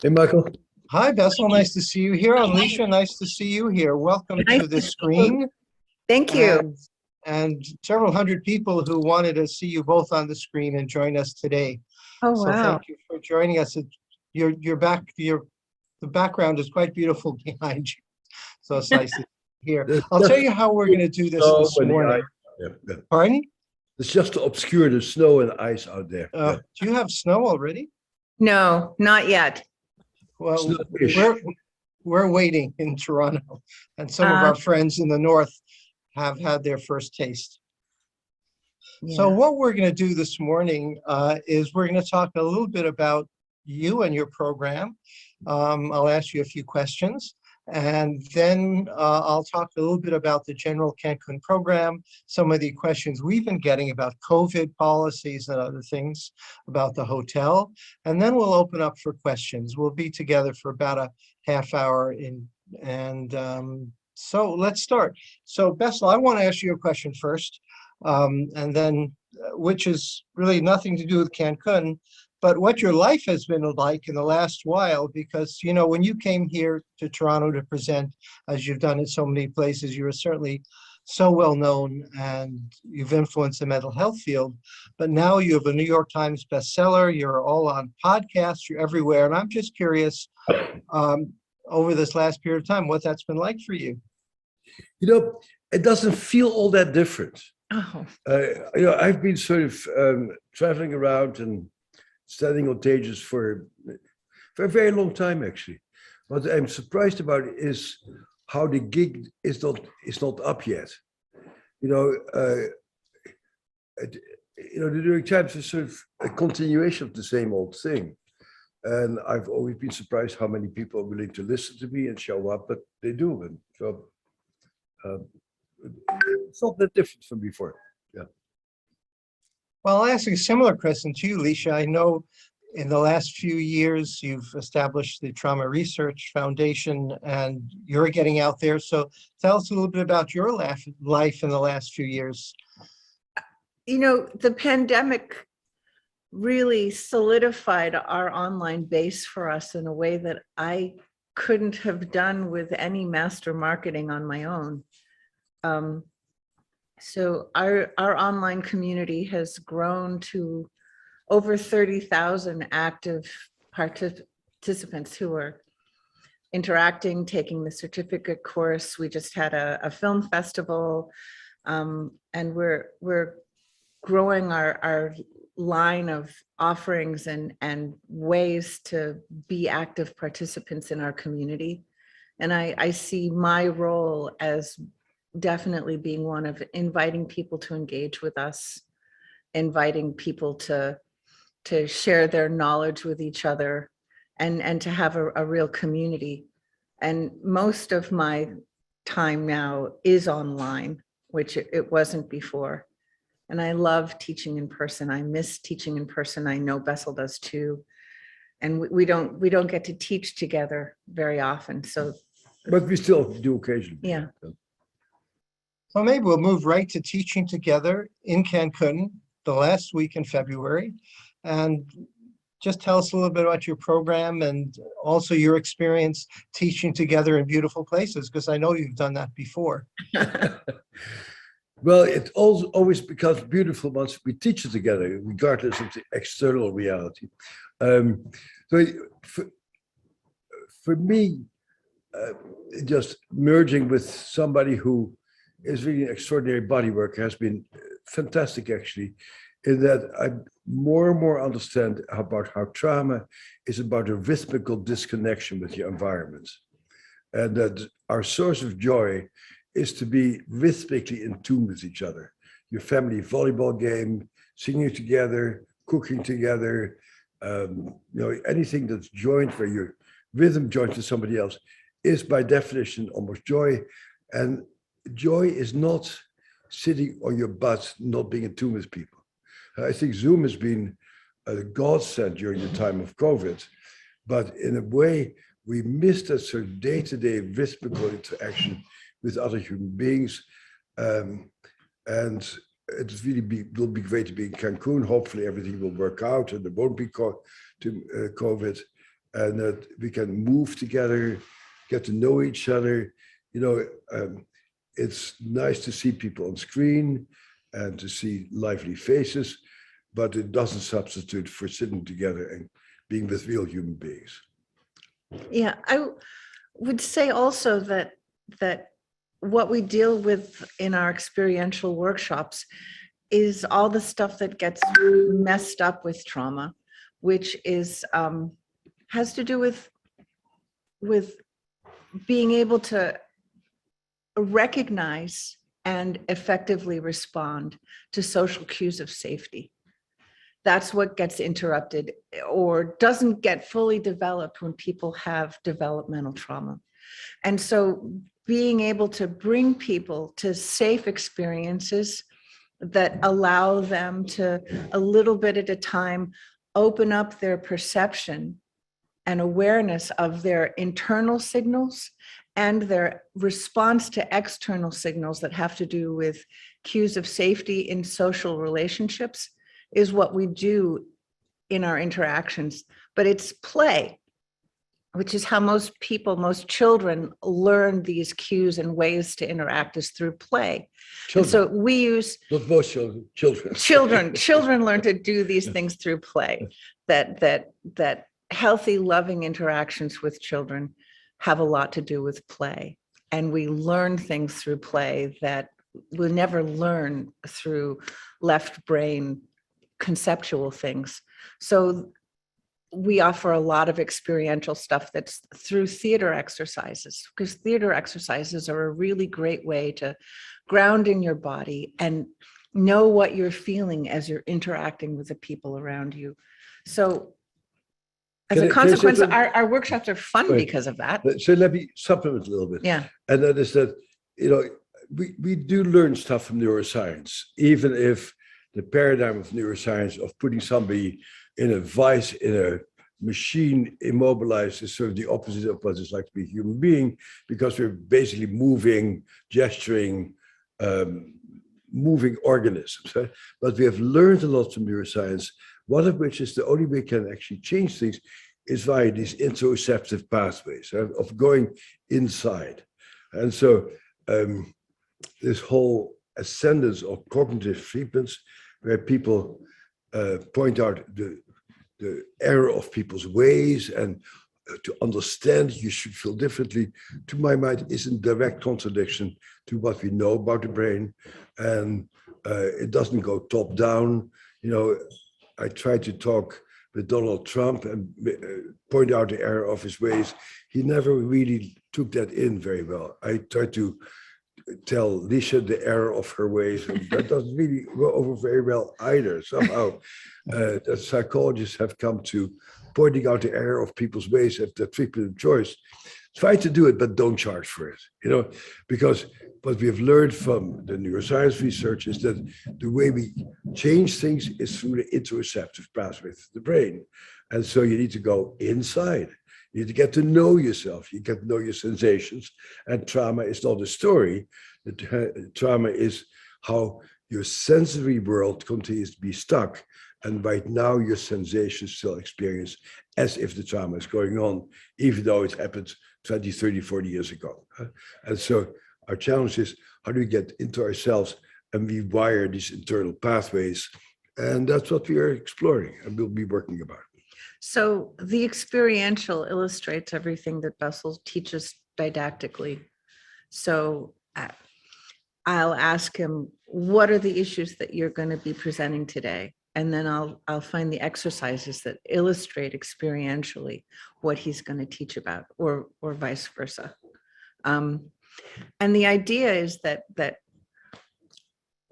Hey, Michael. Hi, Bessel. Nice to see you here. And Licia, nice to see you here. Welcome Nice to to the see you. screen. Thank you. And several hundred people who wanted to see you both on the screen and join us today. Oh, So wow. thank you for joining us. The background is quite beautiful behind you. So it's nice to hear. It's I'll tell just you how we're going to do this snow and the morning. ice. Yeah. Pardon? It's just to obscure the snow and ice out there. Do you have snow already? No, not yet. Well, Snow-ish. we're waiting in Toronto, and some of our friends in the north have had their first taste. So Yeah. what we're going to do this morning is we're going to talk a little bit about you and your program. I'll ask you a few questions, and then I'll talk a little bit about the general Cancun program, some of the questions we've been getting about COVID policies and other things about the hotel, and then we'll open up for questions. We'll be together for about a half hour so let's start. So Bessel, I want to ask you a question first, and then which is really nothing to do with Cancun, but what your life has been like in the last while, because, you know, when you came here to Toronto to present, as you've done in so many places, you were certainly so well known and you've influenced the mental health field. But now you have a New York Times bestseller, you're all on podcasts, you're everywhere. And I'm just curious, over this last period of time, what that's been like for you. You know, it doesn't feel all that different. Oh, I've been sort of traveling around and standing on stages for a very long time, actually. What I'm surprised about is how the gig is not up yet. You know, the New York Times is sort of a continuation of the same old thing. And I've always been surprised how many people are willing to listen to me and show up, but they do. And so it's not that different from before. Yeah. Well, I'll ask a similar question to you, Licia. I know in the last few years, you've established the Trauma Research Foundation and you're getting out there. So tell us a little bit about your life in the last few years. you know, the pandemic really solidified our online base for us in a way that I couldn't have done with any master marketing on my own. So our online community has grown to over 30,000 active participants who are interacting, taking the certificate course. We just had a film festival, and we're growing our line of offerings and ways to be active participants in our community. And I see my role as definitely being one of inviting people to engage with us, inviting people to share their knowledge with each other and to have a real community. And most of my time now is online, which it wasn't before. And I love teaching in person. I miss teaching in person. I know Bessel does too. And we don't get to teach together very often. So, But we still do occasionally. yeah. So maybe we'll move right to teaching together in Cancun the last week in February. And just tell us a little bit about your program and also your experience teaching together in beautiful places, because I know you've done that before. Well, it also always becomes beautiful once we teach it together, regardless of the external reality. So for me, just merging with somebody who is really an extraordinary body worker has been fantastic, actually, in that I more and more understand about how trauma is about a rhythmical disconnection with your environment. And that our source of joy is to be rhythmically in tune with each other. Your family volleyball game, singing together, cooking together, anything that's joined where your rhythm joins to somebody else is by definition almost joy. And joy is not sitting on your butt, not being in tune with people. I think Zoom has been a godsend during the time of COVID, but in a way, we missed that sort of day-to-day rhythmical interaction with other human beings. And it really will be great to be in Cancun. Hopefully everything will work out and there won't be COVID. and that we can move together, get to know each other. It's nice to see people on screen and to see lively faces, but it doesn't substitute for sitting together and being with real human beings. Yeah, I would say also that what we deal with in our experiential workshops is all the stuff that gets messed up with trauma, which is has to do with being able to recognize and effectively respond to social cues of safety. That's what gets interrupted or doesn't get fully developed when people have developmental trauma. And so being able to bring people to safe experiences that allow them to, a little bit at a time, open up their perception and awareness of their internal signals and their response to external signals that have to do with cues of safety in social relationships is what we do in our interactions. But it's play, which is how most people, most children learn these cues and ways to interact, is through play. And so we use not most children. Children learn to do these things through play. That healthy, loving interactions with children have a lot to do with play. And we learn things through play that we'll never learn through left brain conceptual things. So we offer a lot of experiential stuff that's through theater exercises, because theater exercises are a really great way to ground in your body and know what you're feeling as you're interacting with the people around you. So as a consequence, our workshops are fun because of that. So let me supplement a little bit. Yeah. And that is that, we do learn stuff from neuroscience, even if the paradigm of neuroscience of putting somebody in a vice, in a machine, immobilized, is sort of the opposite of what it's like to be a human being, because we're basically moving, gesturing, moving organisms. Right? But we have learned a lot from neuroscience, one of which is the only way we can actually change things is via these interoceptive pathways, right, of going inside. And so this whole ascendance of cognitive treatments, where people point out the error of people's ways, and to understand you should feel differently, to my mind, is in direct contradiction to what we know about the brain. And it doesn't go top down. I tried to talk with Donald Trump and point out the error of his ways. He never really took that in very well. I tried to tell Licia the error of her ways, and that doesn't really go over very well either. Somehow, the psychologists have come to pointing out the error of people's ways as the treatment of choice. Try to do it, but don't charge for it, because what we have learned from the neuroscience research is that the way we change things is through the interoceptive pathway of the brain. And so you need to go inside. You need to get to know yourself. You get to know your sensations. And trauma is not a story. Trauma is how your sensory world continues to be stuck. And right now, your sensations still experience as if the trauma is going on, even though it happened 20, 30, 40 years ago. And so our challenge is, how do we get into ourselves and rewire these internal pathways? And that's what we are exploring and we'll be working about. So the experiential illustrates everything that Bessel teaches didactically. So I'll ask him, what are the issues that you're going to be presenting today? And then I'll find the exercises that illustrate experientially what he's going to teach about, or vice versa. And the idea is that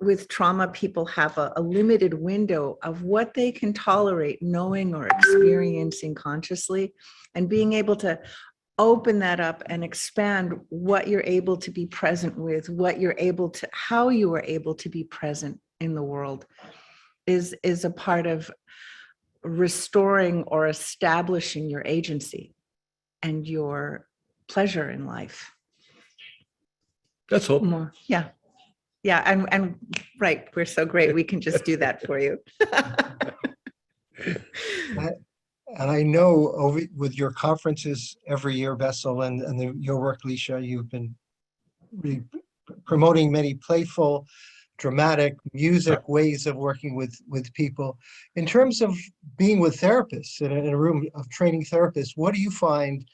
with trauma, people have a limited window of what they can tolerate knowing or experiencing consciously, and being able to open that up and expand what you're able to be present with, how you are able to be present in the world is a part of restoring or establishing your agency and your pleasure in life. That's all. More. Yeah. And right. We're so great. We can just do that for you. And I know with your conferences every year, Bessel, and your work, Licia, you've been really promoting many playful, dramatic, music ways of working with people. In terms of being with therapists in a room of training therapists, what do you find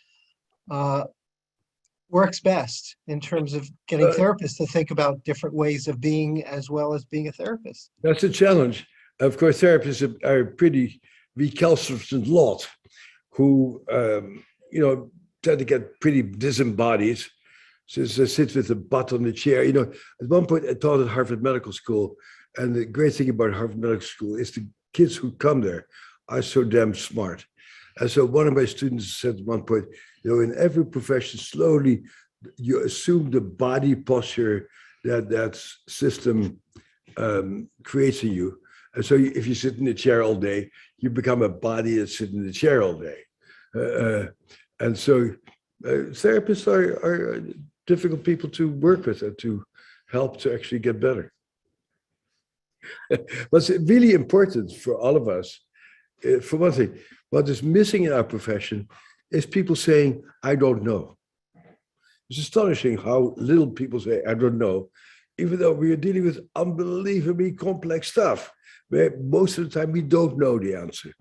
works best in terms of getting therapists to think about different ways of being as well as being a therapist? That's a challenge. Of course, therapists are a pretty recalcitrant lot who, tend to get pretty disembodied. Since they sit with a butt on the chair. At one point I taught at Harvard Medical School, and the great thing about Harvard Medical School is the kids who come there are so damn smart. And so one of my students said at one point, in every profession, slowly you assume the body posture that system creates in you. And so if you sit in the chair all day, you become a body that sits in the chair all day. And so therapists are difficult people to work with and to help to actually get better. What's really important for all of us, for one thing, what is missing in our profession is people saying, I don't know. It's astonishing how little people say, I don't know, even though we are dealing with unbelievably complex stuff, where most of the time we don't know the answer.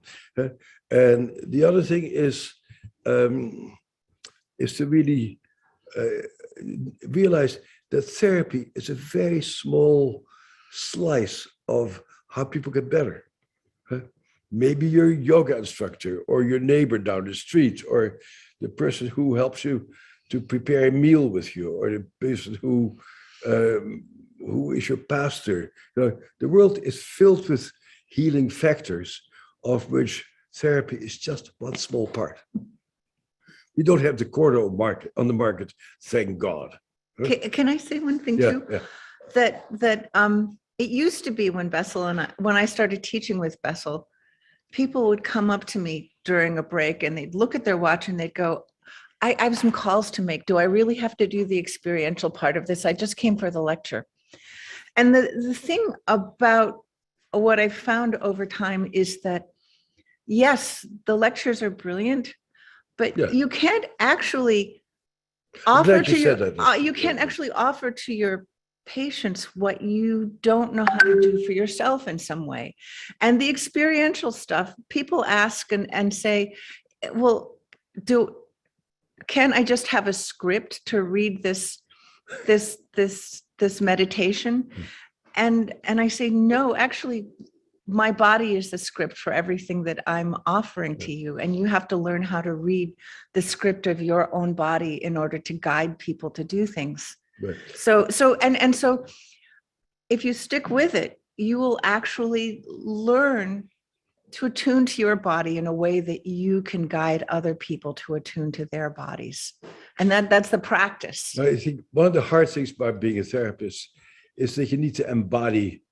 And the other thing is to really realize that therapy is a very small slice of how people get better. Maybe your yoga instructor or your neighbor down the street or the person who helps you to prepare a meal with you or the person who is your pastor. The world is filled with healing factors, of which therapy is just one small part. We don't have the corner market on the market, thank God. Can I say one thing too? Yeah. That it used to be when Bessel and when I started teaching with Bessel, people would come up to me during a break and they'd look at their watch and they'd go, I have some calls to make. Do I really have to do the experiential part of this? I just came for the lecture. And the thing about what I've found over time is that, yes, the lectures are brilliant, but you can't actually offer to you can't actually offer to your patients what you don't know how to do for yourself in some way. And the experiential stuff, people ask and say, well, can I just have a script to read this meditation? And I say, no, actually, my body is the script for everything that I'm offering to you. And you have to learn how to read the script of your own body in order to guide people to do things. Right. So if you stick with it, you will actually learn to attune to your body in a way that you can guide other people to attune to their bodies. And that's the practice. I think one of the hard things about being a therapist is that you need to embody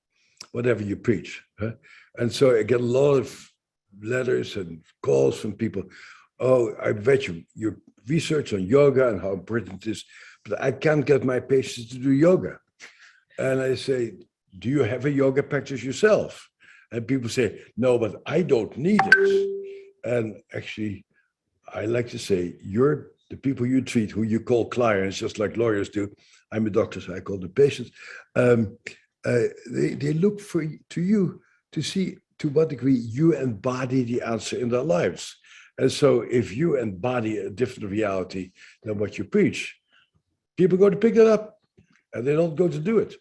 whatever you preach. And so I get a lot of letters and calls from people. Oh, I read your research on yoga and how important it is, but I can't get my patients to do yoga. And I say, do you have a yoga practice yourself? And people say, no, but I don't need it. And actually, I like to say, the people you treat, who you call clients, just like lawyers do. I'm a doctor, so I call them patients. They look to you to see to what degree you embody the answer in their lives. And so if you embody a different reality than what you preach, people go to pick it up and they don't go to do it.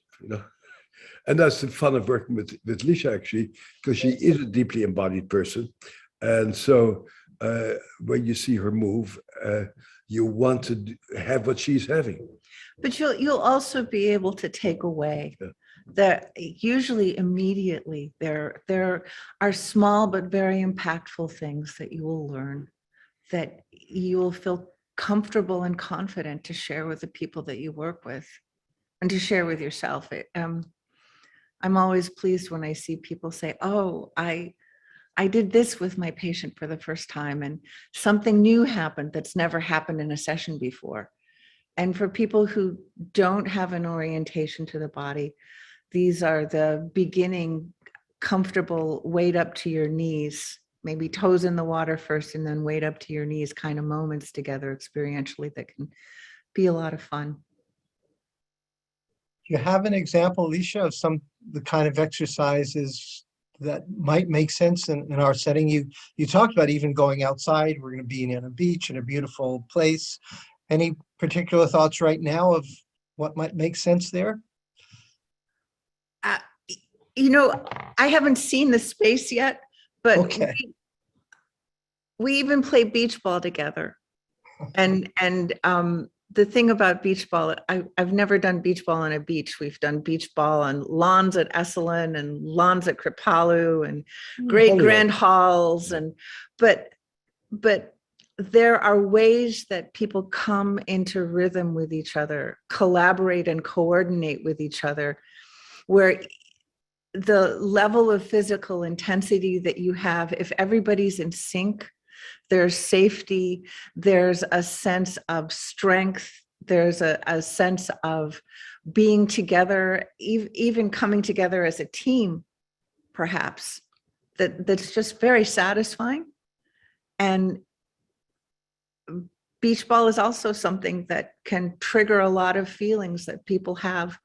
And that's the fun of working with Licia, actually, because she is a deeply embodied person. And so when you see her move, you want to have what she's having. But you'll also be able to take away that usually immediately there are small but very impactful things that you will learn that you will feel comfortable and confident to share with the people that you work with and to share with yourself. I'm always pleased when I see people say, oh, I did this with my patient for the first time and something new happened that's never happened in a session before. And for people who don't have an orientation to the body, these are the beginning comfortable weight up to your knees maybe toes in the water first and then wade up to your knees kind of moments together experientially that can be a lot of fun. Do you have an example, Alicia, of the kind of exercises that might make sense in our setting? You talked about even going outside. We're going to be on a beach in a beautiful place. Any particular thoughts right now of what might make sense there? Uh, you know, I haven't seen the space yet, but Okay. we even play beach ball together. And the thing about beach ball, I've never done beach ball on a beach. We've done beach ball on lawns at Esalen and lawns at Kripalu and great Hollywood. grand halls. But there are ways that people come into rhythm with each other, collaborate and coordinate with each other, where the level of physical intensity that you have, if everybody's in sync, there's safety, there's a sense of strength, there's a sense of being together, even coming together as a team, perhaps, that's just very satisfying. And beach ball is also something that can trigger a lot of feelings that people have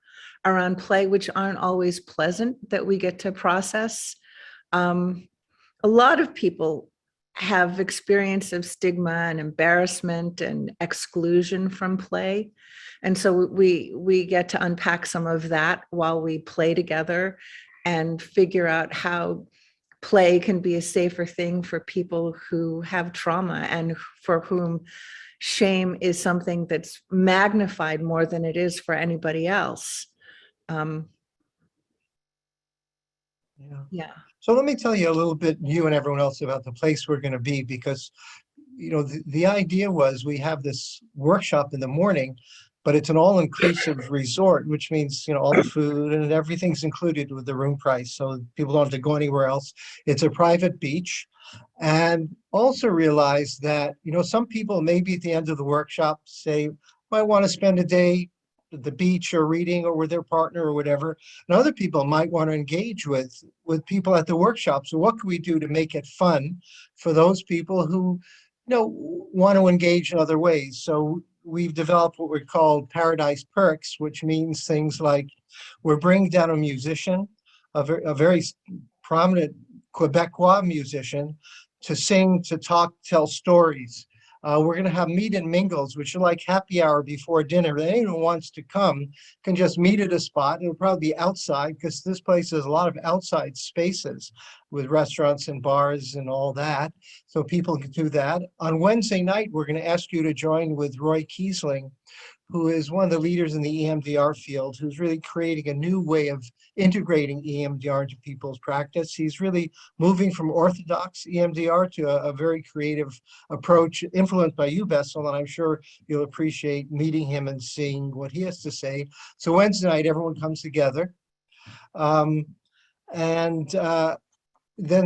around play, which aren't always pleasant, that we get to process. A lot of people have experience of stigma and embarrassment and exclusion from play. And so we get to unpack some of that while we play together and figure out how play can be a safer thing for people who have trauma and for whom shame is something that's magnified more than it is for anybody else. Yeah. So let me tell you a little bit, you and everyone else, about the place we're going to be, because, you know, the idea was we have this workshop in the morning, but it's an all-inclusive resort, which means, you know, all the food and everything's included with the room price. So people don't have to go anywhere else. It's a private beach. And also realize that, you know, some people maybe at the end of the workshop say, I want to spend a day at the beach or reading or with their partner or whatever. And other people might want to engage with people at the workshop. So what can we do to make it fun for those people who, you know, want to engage in other ways? So we've developed what we call Paradise Perks, which means things like we're bringing down a musician, a very prominent Quebecois musician, to sing, to talk, tell stories. We're going to have meet and mingles, which are like happy hour before dinner. Anyone who wants to come can just meet at a spot. It'll probably be outside, because this place has a lot of outside spaces with restaurants and bars and all that. So people can do that. On Wednesday night, we're going to ask you to join with Roy Kiesling, who is one of the leaders in the EMDR field, who's really creating a new way of integrating EMDR into people's practice. He's really moving from orthodox EMDR to a very creative approach, influenced by you, Bessel, and I'm sure you'll appreciate meeting him and seeing what he has to say. So Wednesday night, everyone comes together. Then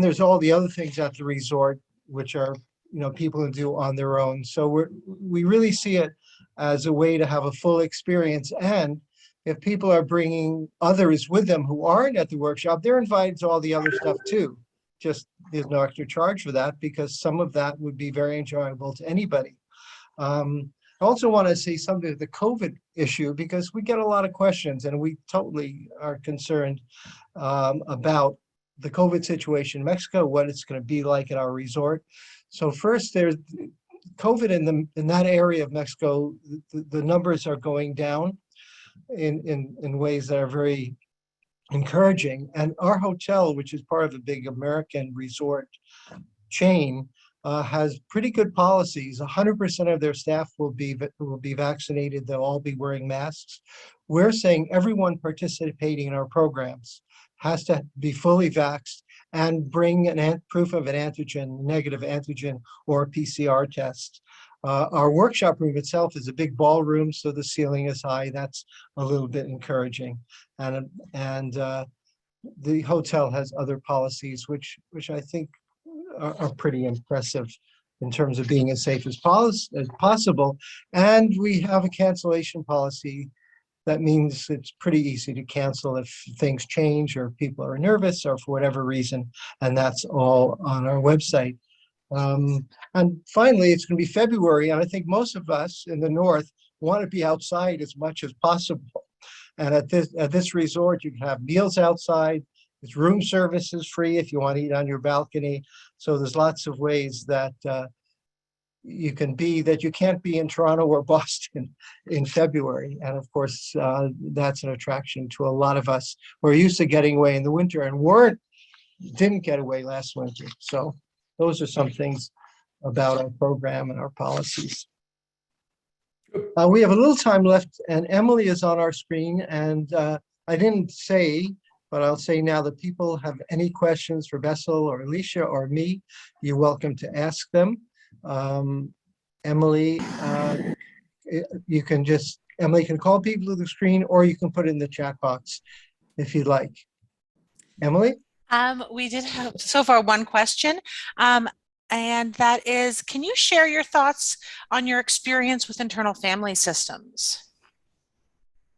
there's all the other things at the resort, which are, you know, people can do on their own. So we really see it as a way to have a full experience. And if people are bringing others with them who aren't at the workshop, they're invited to all the other stuff too. Just there's no extra charge for that, because some of that would be very enjoyable to anybody. I also want to say something to the COVID issue, because we get a lot of questions and we totally are concerned about the COVID situation in Mexico, what it's going to be like at our resort. So first, there's COVID in that area of Mexico. The numbers are going down in ways that are very encouraging. And our hotel, which is part of a big American resort chain, has pretty good policies. 100% of their staff will be vaccinated. They'll all be wearing masks. We're saying everyone participating in our programs has to be fully vaxxed and bring proof of an negative antigen or a PCR test. Our workshop room itself is a big ballroom, so the ceiling is high. That's a little bit encouraging. And the hotel has other policies, which I think are pretty impressive in terms of being as safe as possible. And we have a cancellation policy that means it's pretty easy to cancel if things change or people are nervous or for whatever reason. And that's all on our website. And finally, it's going to be February, and I think most of us in the north want to be outside as much as possible. And at this resort, you can have meals outside. It's room service is free if you want to eat on your balcony. So there's lots of ways that you can be that you can't be in Toronto or Boston in February. And of course, that's an attraction to a lot of us who are used to getting away in the winter and didn't get away last winter. So those are some things about our program and our policies. We have a little time left, and Emily is on our screen. And I didn't say, but I'll say now that people have any questions for Bessel or Licia or me, you're welcome to ask them. Emily, Emily can call people to the screen, or you can put it in the chat box if you'd like. Emily? We did have so far one question, and that is, can you share your thoughts on your experience with internal family systems?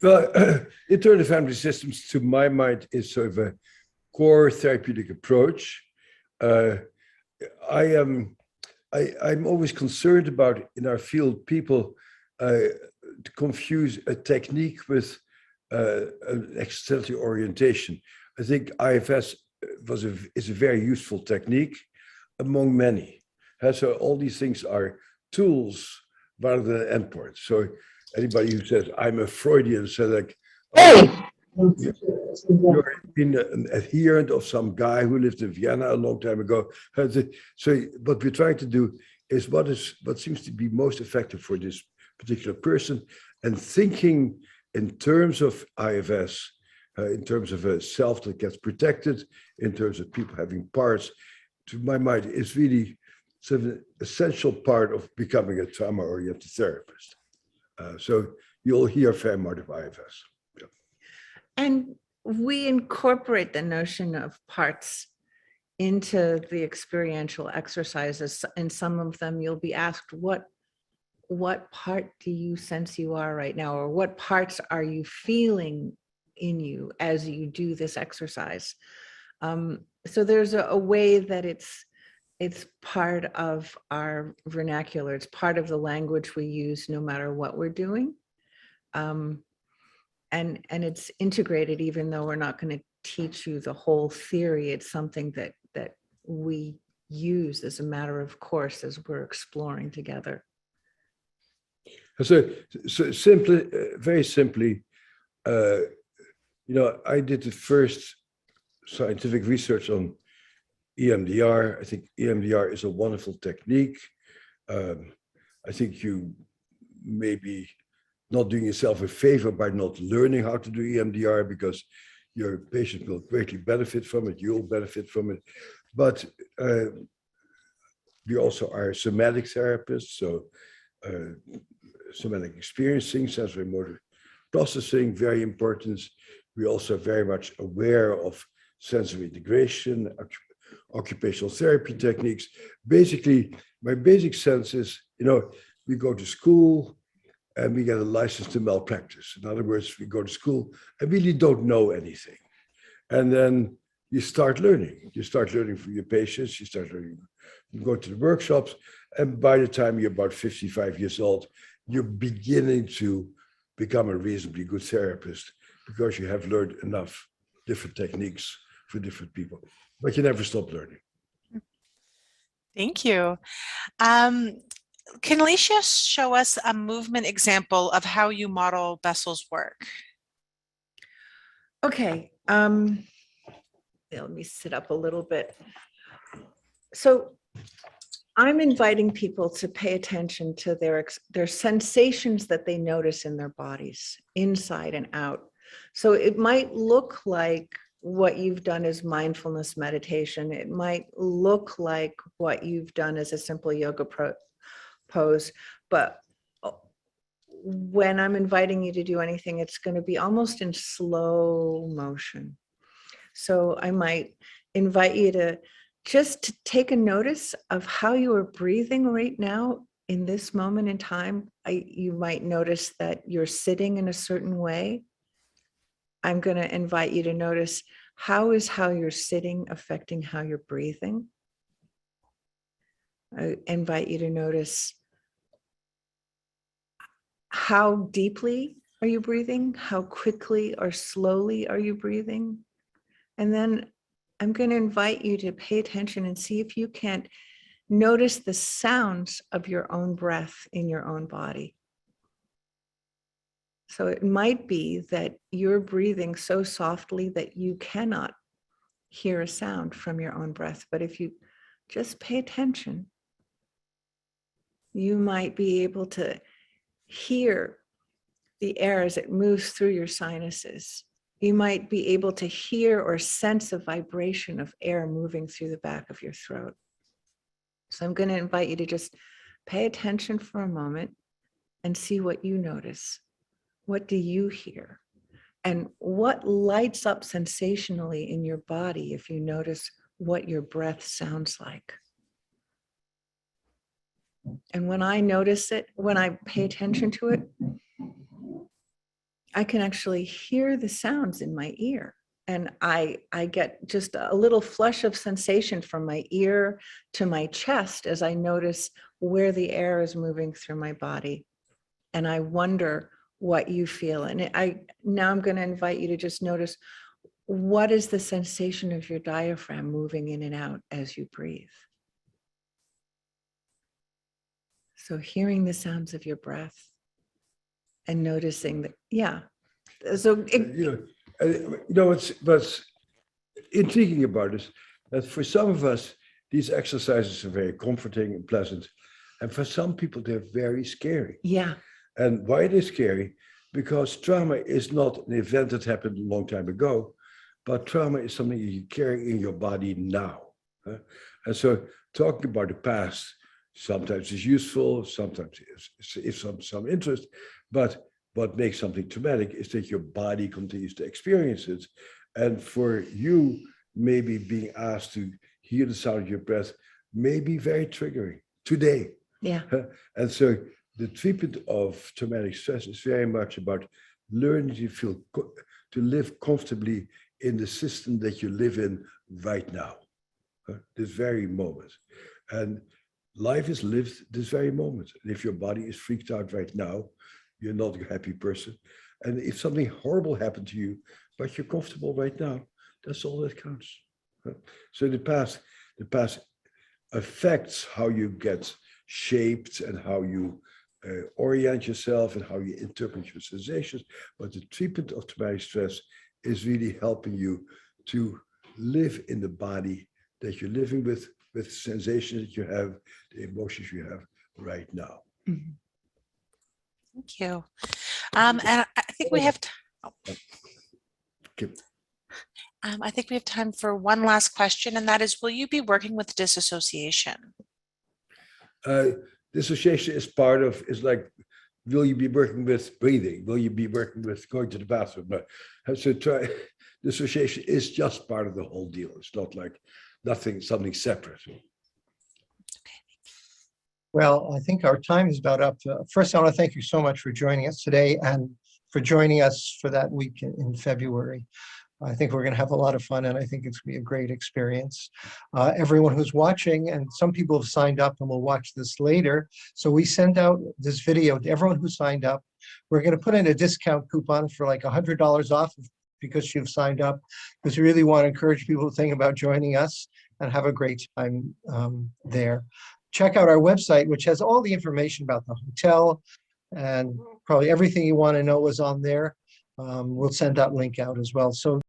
Well, internal family systems, to my mind, is sort of a core therapeutic approach. I'm always concerned about, in our field, people to confuse a technique with an existential orientation. I think IFS is a very useful technique among many. So all these things are tools rather than endpoints. So anybody who says, I'm a Freudian, says like, oh, you're been an adherent of some guy who lived in Vienna a long time ago. So what we're trying to do is what seems to be most effective for this particular person, and thinking in terms of IFS, in terms of a self that gets protected, in terms of people having parts, to my mind, is really sort of an essential part of becoming a trauma-oriented therapist. So you'll hear a fair amount of IFS. Yeah. And we incorporate the notion of parts into the experiential exercises. In some of them, you'll be asked, what part do you sense you are right now? Or what parts are you feeling in you as you do this exercise? So there's a way that it's part of our vernacular. It's part of the language we use no matter what we're doing. And it's integrated, even though we're not going to teach you the whole theory. It's something that we use as a matter of course as we're exploring together. So simply, very simply, I did the first scientific research on EMDR. I think EMDR is a wonderful technique. I think you may be not doing yourself a favor by not learning how to do EMDR, because your patient will greatly benefit from it, you'll benefit from it. But we also are somatic therapists, so somatic experiencing, sensory motor processing, very important. We also are very much aware of sensory integration, occupational therapy techniques. Basically, my basic sense is, we go to school and we get a license to malpractice. In other words, we go to school and really don't know anything. And then you start learning. You start learning from your patients, you start learning, you go to the workshops, and by the time you're about 55 years old, you're beginning to become a reasonably good therapist, because you have learned enough different techniques for different people. But you never stop learning. Thank you. Can Licia show us a movement example of how you model Bessel's work? Okay, let me sit up a little bit. So I'm inviting people to pay attention to their sensations that they notice in their bodies, inside and out. So it might look like what you've done is mindfulness meditation. It might look like what you've done is a simple yoga pose, but when I'm inviting you to do anything, it's going to be almost in slow motion. So I might invite you to just take a notice of how you are breathing right now in this moment in time, you might notice that you're sitting in a certain way. I'm going to invite you to notice how you're sitting affecting how you're breathing. I invite you to notice how deeply are you breathing? How quickly or slowly are you breathing? And then I'm going to invite you to pay attention and see if you can't notice the sounds of your own breath in your own body. So it might be that you're breathing so softly that you cannot hear a sound from your own breath. But if you just pay attention, you might be able to hear the air as it moves through your sinuses. You might be able to hear or sense a vibration of air moving through the back of your throat. So I'm going to invite you to just pay attention for a moment and see what you notice. What do you hear? And what lights up sensationally in your body if you notice what your breath sounds like? And when I notice it, when I pay attention to it, I can actually hear the sounds in my ear. And I get just a little flush of sensation from my ear to my chest as I notice where the air is moving through my body. And I wonder what you feel. And now I'm going to invite you to just notice, what is the sensation of your diaphragm moving in and out as you breathe? So hearing the sounds of your breath and noticing that, yeah. So what's intriguing about this, that for some of us, these exercises are very comforting and pleasant. And for some people, they're very scary. yeah, And why it is scary? Because trauma is not an event that happened a long time ago, but trauma is something you carry in your body now. And so talking about the past sometimes is useful, sometimes is some interest, but what makes something traumatic is that your body continues to experience it. And for you, maybe being asked to hear the sound of your breath may be very triggering today. yeah, And so the treatment of traumatic stress is very much about learning to live comfortably in the system that you live in right now, this very moment. And life is lived this very moment. And if your body is freaked out right now, you're not a happy person. And if something horrible happened to you, but you're comfortable right now, that's all that counts. So the past affects how you get shaped and how you orient yourself and how you interpret your sensations. But the treatment of traumatic stress is really helping you to live in the body that you're living with sensations that you have, the emotions you have right now. mm-hmm. Thank you. And I think we have I think we have time for one last question, and that is, will you be working with disassociation? Dissociation is like, will you be working with breathing? Will you be working with going to the bathroom? So dissociation is just part of the whole deal. It's not like something separate. Well, I think our time is about up. First, I want to thank you so much for joining us today and for joining us for that week in February. I think we're going to have a lot of fun, and I think it's going to be a great experience. Everyone who's watching, and some people have signed up and will watch this later. So we send out this video to everyone who signed up. We're going to put in a discount coupon for like $100 off because you've signed up, because we really want to encourage people to think about joining us and have a great time there. Check out our website, which has all the information about the hotel, and probably everything you want to know is on there. We'll send that link out as well. So